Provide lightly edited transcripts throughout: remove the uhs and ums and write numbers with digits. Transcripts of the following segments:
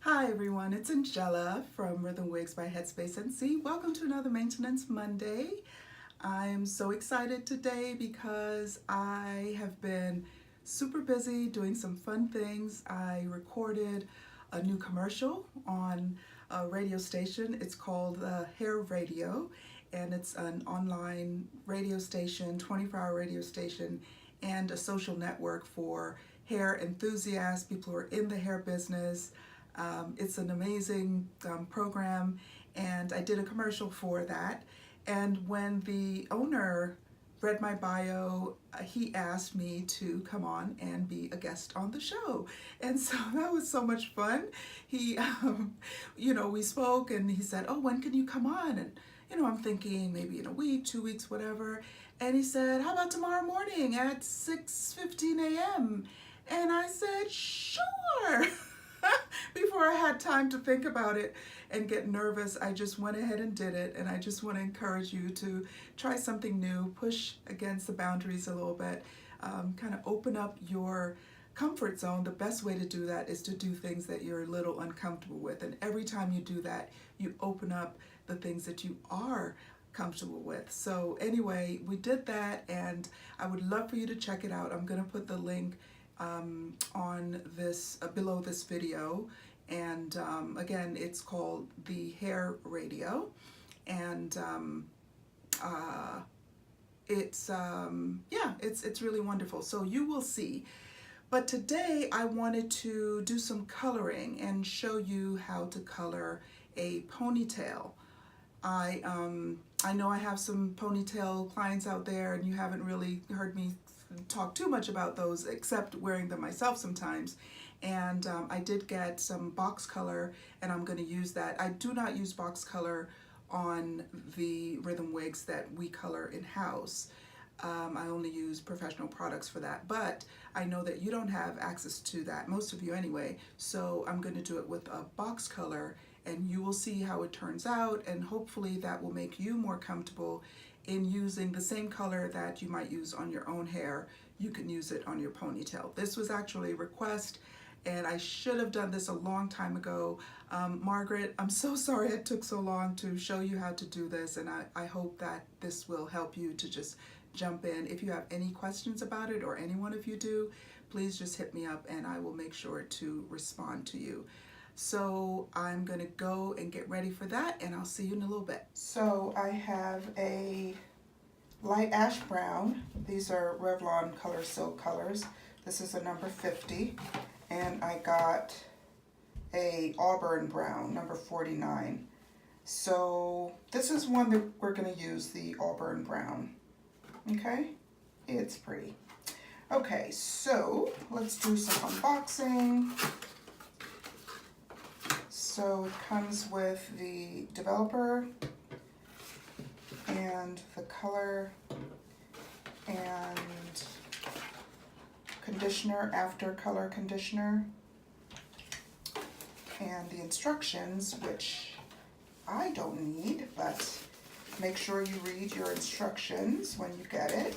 Hi everyone, it's Angela from Rhythm Wigs by Headspace NC. Welcome to another Maintenance Monday. I am so excited today because I have been super busy doing some fun things. I recorded a new commercial on a radio station. It's called HaiRadio, and it's an online radio station, 24-hour radio station, and a social network for hair enthusiasts, people who are in the hair business. It's an amazing program, and I did a commercial for that. And when the owner read my bio, he asked me to come on and be a guest on the show. And so that was so much fun. He, we spoke and he said, "Oh, when can you come on?" And, I'm thinking maybe in a week, 2 weeks, whatever. And he said, "How about tomorrow morning at 6:15 a.m.? And I said, "Sure." Before I had time to think about it and get nervous, I just went ahead and did it. And I just want to encourage you to try something new, push against the boundaries a little bit, kind of open up your comfort zone. The best way to do that is to do things that you're a little uncomfortable with. And every time you do that, you open up the things that you are comfortable with. So anyway, we did that, and I would love for you to check it out. I'm going to put the link on this below this video, and again, it's called the HaiRadio, and it's really wonderful. So you will see. But today I wanted to do some coloring and show you how to color a ponytail. I know I have some ponytail clients out there, and you haven't really heard me talk too much about those except wearing them myself sometimes. And I did get some box color, and I'm going to use that. I do not use box color on the Rhythm Wigs that we color in-house. I only use professional products for that, but I know that you don't have access to that, most of you anyway, so I'm going to do it with a box color, and you will see how it turns out, and hopefully that will make you more comfortable in using the same color that you might use on your own hair. You can use it on your ponytail. This was actually a request, and I should have done this a long time ago. Margaret, I'm so sorry it took so long to show you how to do this, and I hope that this will help you to just jump in. If you have any questions about it, or any one of you do, please just hit me up and I will make sure to respond to you. So I'm gonna go and get ready for that, and I'll see you in a little bit. So I have a light ash brown. These are Revlon Colorsilk colors. This is a number 50, and I got a Auburn brown, number 49. So this is one that we're gonna use, the Auburn brown. Okay, it's pretty. Okay, so let's do some unboxing. So it comes with the developer and the color and conditioner, after color conditioner, and the instructions, which I don't need, but make sure you read your instructions when you get it.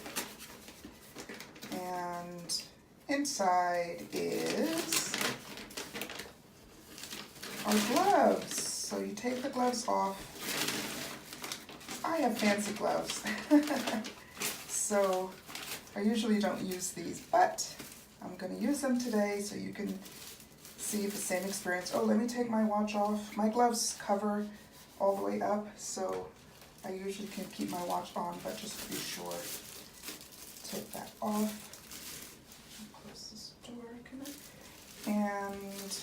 And inside is our gloves. So you take the gloves off. I have fancy gloves. So I usually don't use these, but I'm going to use them today so you can see the same experience. Oh, let me take my watch off. My gloves cover all the way up, so I usually can keep my watch on, but just to be sure, take that off. Close this door, can I? And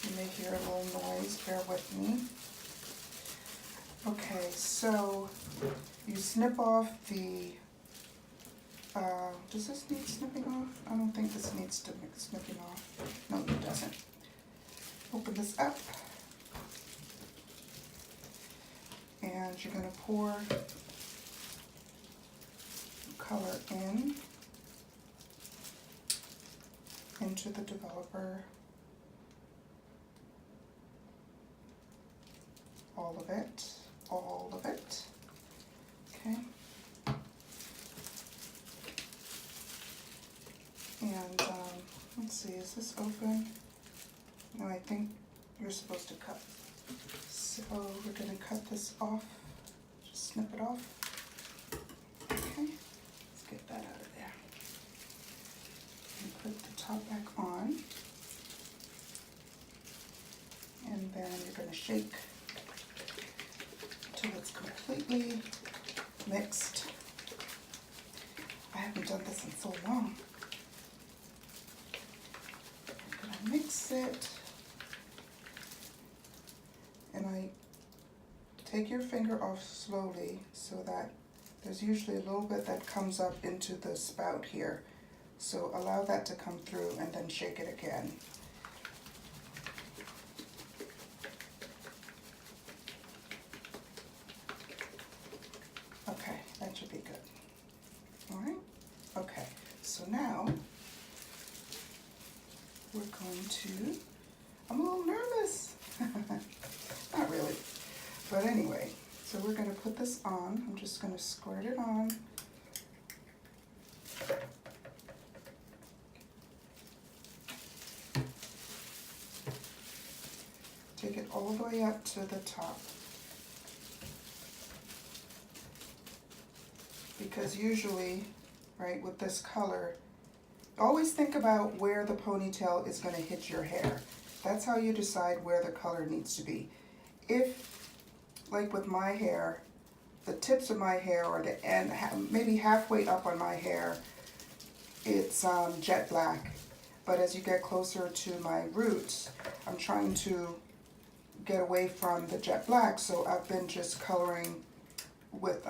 you may hear a little noise, bear with me. Okay, so you snip off the, does this need snipping off? I don't think this needs snipping off. No, it doesn't. Open this up, and you're going to pour color into the developer. All of it. Okay. And Let's see, is this open? No, I think you're supposed to cut. So we're going to cut this off. Just snip it off. Okay, let's get that out of there. And put the top back on. And then you're going to shake until it's completely mixed. I haven't done this in so long. I'm going to mix it. And I take your finger off slowly so that there's usually a little bit that comes up into the spout here. So allow that to come through and then shake it again. Okay, that should be good. All right, okay, so now we're going to, I'm a little nervous. Not really, but anyway, so we're going to put this on. I'm just going to squirt it on. Take it all the way up to the top. Because usually, right, with this color, always think about where the ponytail is going to hit your hair. That's how you decide where the color needs to be. If, like with my hair, the tips of my hair or the end, maybe halfway up on my hair, it's jet black. But as you get closer to my roots, I'm trying to get away from the jet black, so I've been just coloring with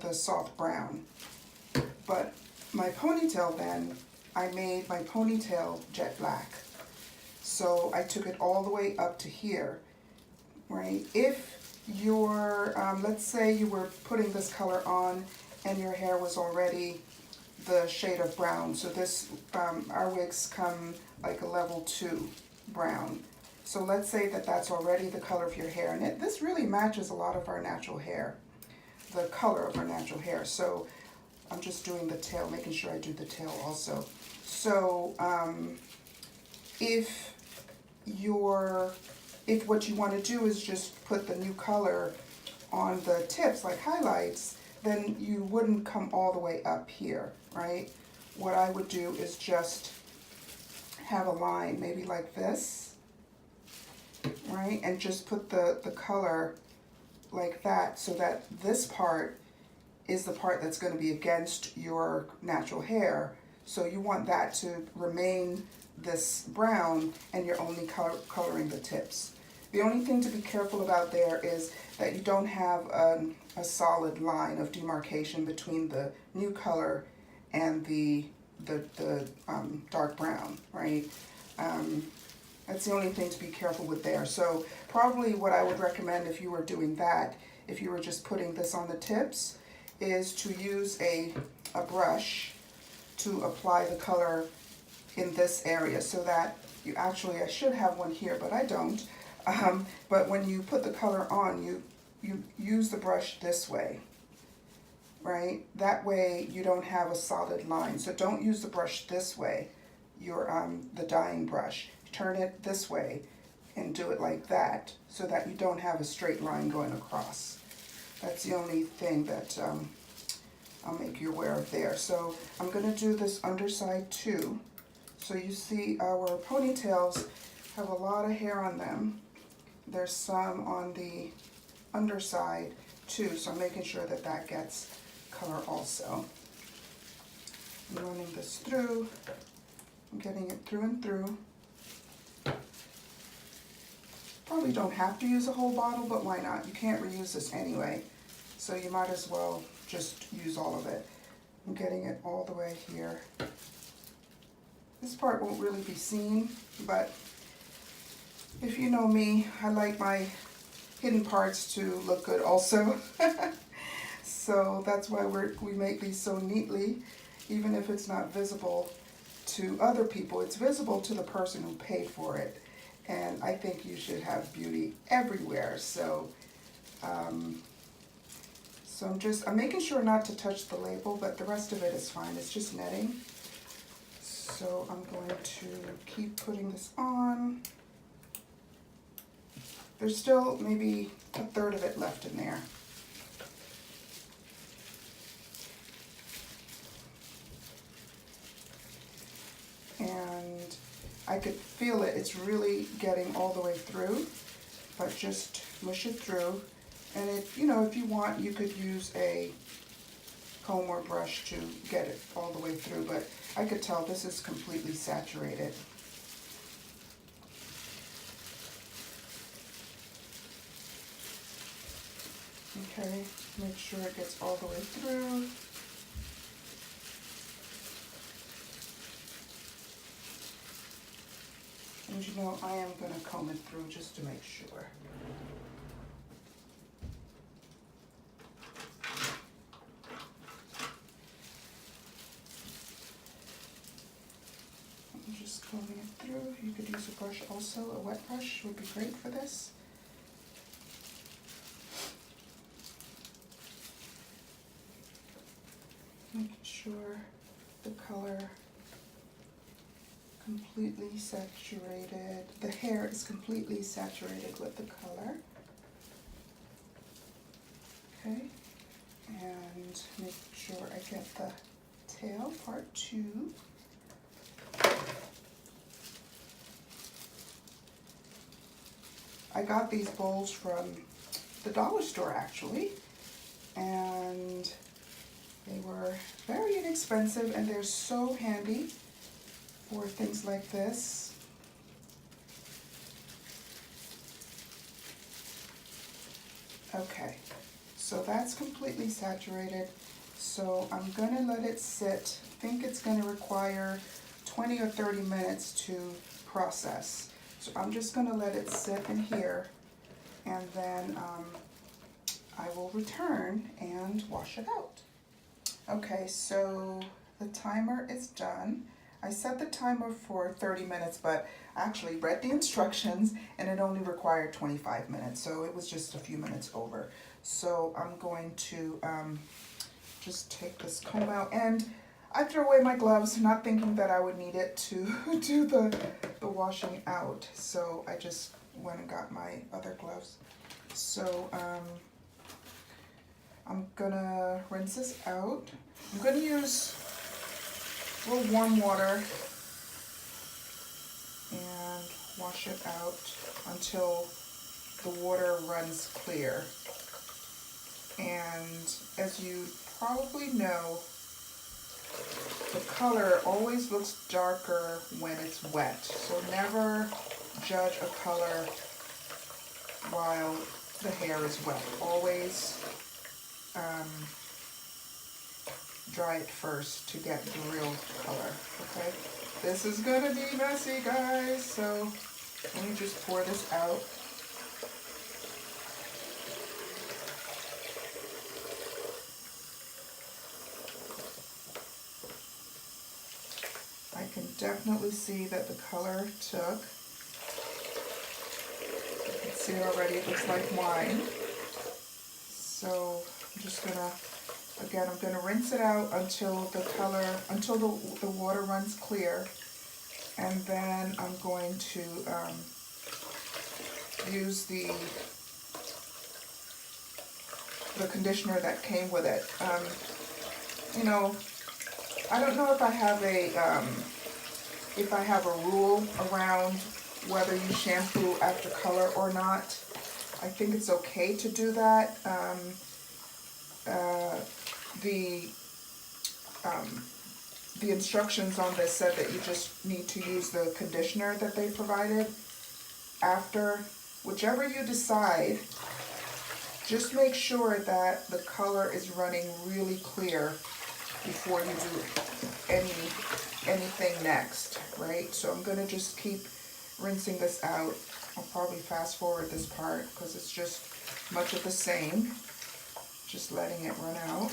a soft brown. But my ponytail then, I made my ponytail jet black. So I took it all the way up to here, right? If you're, let's say you were putting this color on and your hair was already the shade of brown. So this, our wigs come like a level 2 brown. So let's say that that's already the color of your hair. And this really matches a lot of our natural hair, the color of our natural hair. So I'm just doing the tail, making sure I do the tail also. So if what you want to do is just put the new color on the tips, like highlights, then you wouldn't come all the way up here, right? What I would do is just have a line, maybe like this, right? And just put the color like that, so that this part is the part that's going to be against your natural hair. So you want that to remain this brown, and you're only coloring the tips. The only thing to be careful about there is that you don't have a solid line of demarcation between the new color and the dark brown, right? That's the only thing to be careful with there. So probably what I would recommend if you were doing that, if you were just putting this on the tips, is to use a brush to apply the color in this area, so that you actually, I should have one here, but I don't. But when you put the color on, you use the brush this way, right? That way you don't have a solid line. So don't use the brush this way, the dyeing brush. Turn it this way and do it like that, so that you don't have a straight line going across. That's the only thing that I'll make you aware of there. So I'm going to do this underside too. So you see our ponytails have a lot of hair on them. There's some on the underside too, so I'm making sure that that gets color also. I'm running this through. I'm getting it through and through. Probably don't have to use a whole bottle, but why not? You can't reuse this anyway, so you might as well just use all of it. I'm getting it all the way here. This part won't really be seen, but if you know me, I like my hidden parts to look good also. So that's why we make these so neatly, even if it's not visible to other people. It's visible to the person who paid for it. And I think you should have beauty everywhere. So, I'm making sure not to touch the label, but the rest of it is fine. It's just netting. So I'm going to keep putting this on. There's still maybe a third of it left in there. And I could feel it, it's really getting all the way through, but just mush it through. And if you want, you could use a comb or brush to get it all the way through, but I could tell this is completely saturated. Okay, make sure it gets all the way through. And I am going to comb it through just to make sure. I'm just combing it through. You could use a brush also, a wet brush would be great for this. Making sure the color completely saturated. The hair is completely saturated with the color. Okay, and make sure I get the tail part 2. I got these bowls from the dollar store actually, and they were very inexpensive and they're so handy for things like this. Okay, so that's completely saturated. So I'm gonna let it sit. I think it's gonna require 20 or 30 minutes to process. So I'm just gonna let it sit in here, and then I will return and wash it out. Okay, so the timer is done. I set the timer for 30 minutes, but I actually read the instructions and it only required 25 minutes, so it was just a few minutes over. So I'm going to just take this comb out, and I threw away my gloves, not thinking that I would need it to do the washing out. So I just went and got my other gloves. So I'm gonna rinse this out. I'm gonna use a little warm water and wash it out until the water runs clear. And as you probably know, the color always looks darker when it's wet. So never judge a color while the hair is wet. Always dry it first to get the real color, okay? This is gonna be messy, guys, so let me just pour this out. I can definitely see that the color took. You can see already it looks like wine. So I'm just gonna, again, I'm gonna rinse it out until the color, until the water runs clear. And then I'm going to use the conditioner that came with it. I don't know if I have a rule around whether you shampoo after color or not. I think it's okay to do that. The instructions on this said that you just need to use the conditioner that they provided after. Whichever you decide, just make sure that the color is running really clear before you do anything next, right? So I'm gonna just keep rinsing this out. I'll probably fast forward this part because it's just much of the same. Just letting it run out.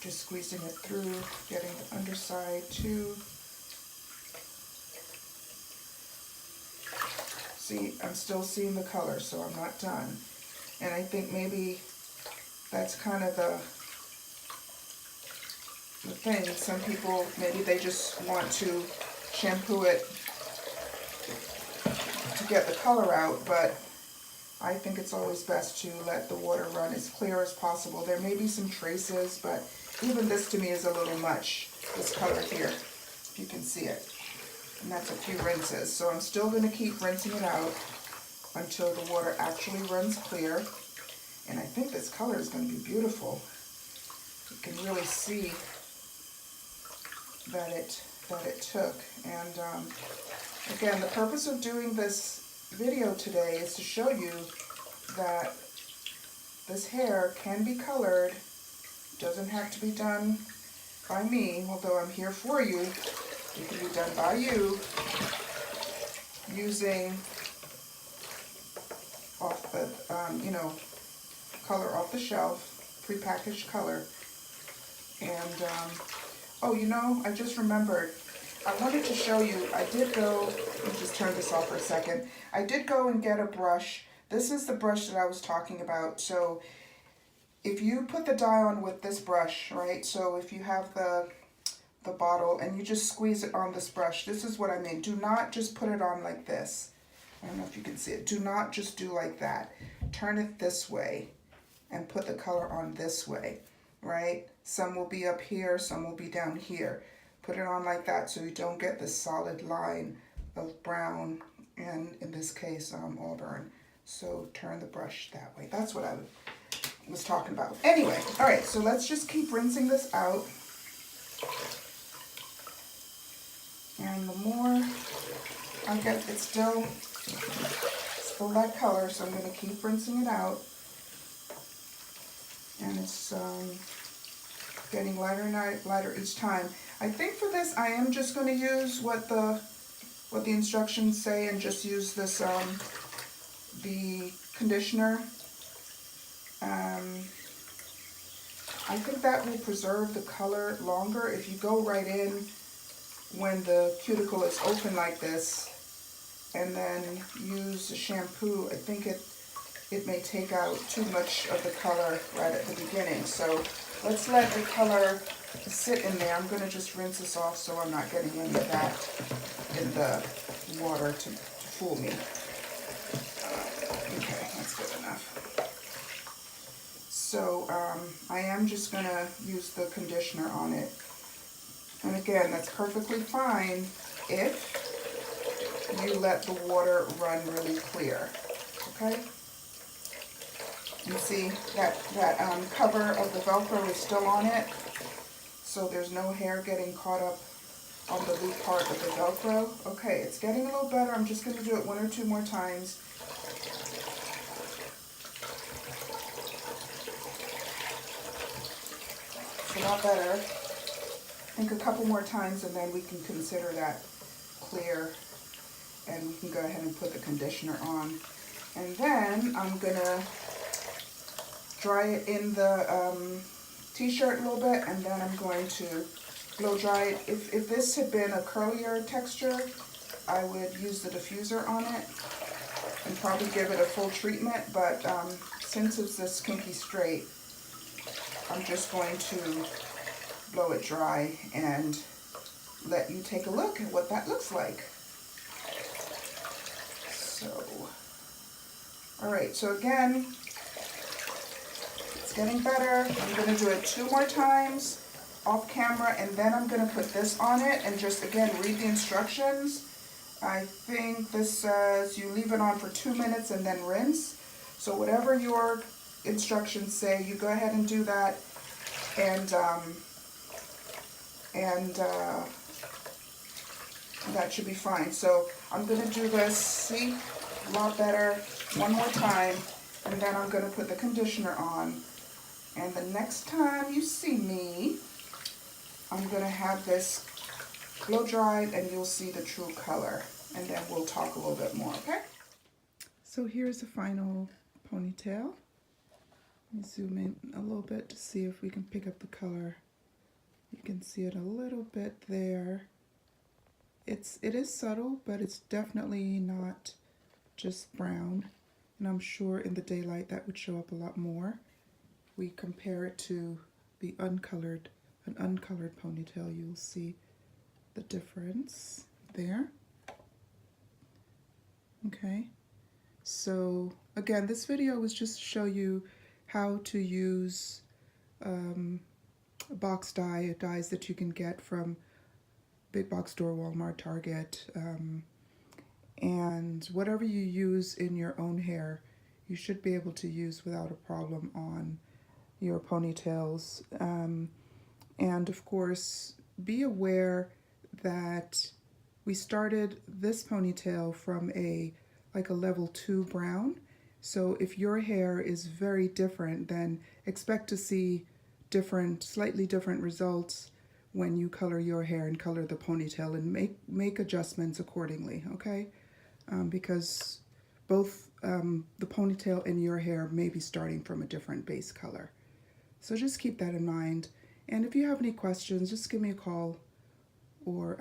Just squeezing it through, getting the underside too. See, I'm still seeing the color, so I'm not done. And I think maybe that's kind of the thing. Some people, maybe they just want to shampoo it to get the color out, but I think it's always best to let the water run as clear as possible. There may be some traces, but even this to me is a little much, this color here, if you can see it. And that's a few rinses. So I'm still going to keep rinsing it out until the water actually runs clear. And I think this color is going to be beautiful. You can really see that it took. And again, the purpose of doing this video today is to show you that this hair can be colored. It doesn't have to be done by me, although I'm here for you. It can be done by you using off the, color off the shelf, prepackaged color. And oh, I just remembered. I wanted to show you, I did go, let me just turn this off for a second. I did go and get a brush. This is the brush that I was talking about. So if you put the dye on with this brush, right? So if you have the bottle and you just squeeze it on this brush, this is what I mean. Do not just put it on like this. I don't know if you can see it. Do not just do like that. Turn it this way and put the color on this way, right? Some will be up here, some will be down here. Put it on like that so you don't get this solid line of brown and, in this case, Auburn. So turn the brush that way. That's what I was talking about. Anyway, all right, so let's just keep rinsing this out. And the more I get, it's still that color, so I'm going to keep rinsing it out. And it's getting lighter and lighter each time. I think for this, I am just going to use what the instructions say and just use this the conditioner. I think that will preserve the color longer if you go right in when the cuticle is open like this and then use a shampoo. I think it may take out too much of the color right at the beginning. So let's let the color sit in there. I'm going to just rinse this off so I'm not getting any of that in the water to fool me. Okay, that's good enough. So I am just going to use the conditioner on it. And again, that's perfectly fine if you let the water run really clear. Okay? You see that cover of the Velcro is still on it, so there's no hair getting caught up on the loop part of the Velcro. Okay, it's getting a little better. I'm just going to do it 1 or 2 more times. It's a lot better. I think a couple more times and then we can consider that clear and we can go ahead and put the conditioner on. And then I'm going to dry it in the t-shirt a little bit, and then I'm going to blow dry it. If this had been a curlier texture, I would use the diffuser on it and probably give it a full treatment, but since it's this kinky straight, I'm just going to blow it dry and let you take a look at what that looks like. So, all right, so again, it's getting better. I'm going to do it 2 more times off camera, and then I'm going to put this on it and just, again, read the instructions. I think this says you leave it on for 2 minutes and then rinse. So whatever your instructions say, you go ahead and do that, and that should be fine. So I'm going to do this, see, a lot better, 1 more time, and then I'm going to put the conditioner on. And the next time you see me, I'm going to have this blow dried and you'll see the true color. And then we'll talk a little bit more, okay? So here's the final ponytail. Let me zoom in a little bit to see if we can pick up the color. You can see it a little bit there. It is subtle, but it's definitely not just brown. And I'm sure in the daylight that would show up a lot more. We compare it to the uncolored an uncolored ponytail, you'll see the difference there. Okay, so again, this video was just to show you how to use box dyes that you can get from big box store, Walmart, Target, and whatever you use in your own hair, you should be able to use without a problem on your ponytails. And of course, be aware that we started this ponytail from like a level 2 brown. So if your hair is very different, then expect to see slightly different results when you color your hair and color the ponytail, and make adjustments accordingly, okay? Because both the ponytail and your hair may be starting from a different base color. So just keep that in mind. And if you have any questions, just give me a call or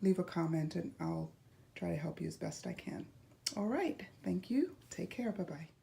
leave a comment, and I'll try to help you as best I can. All right, thank you. Take care. Bye-bye.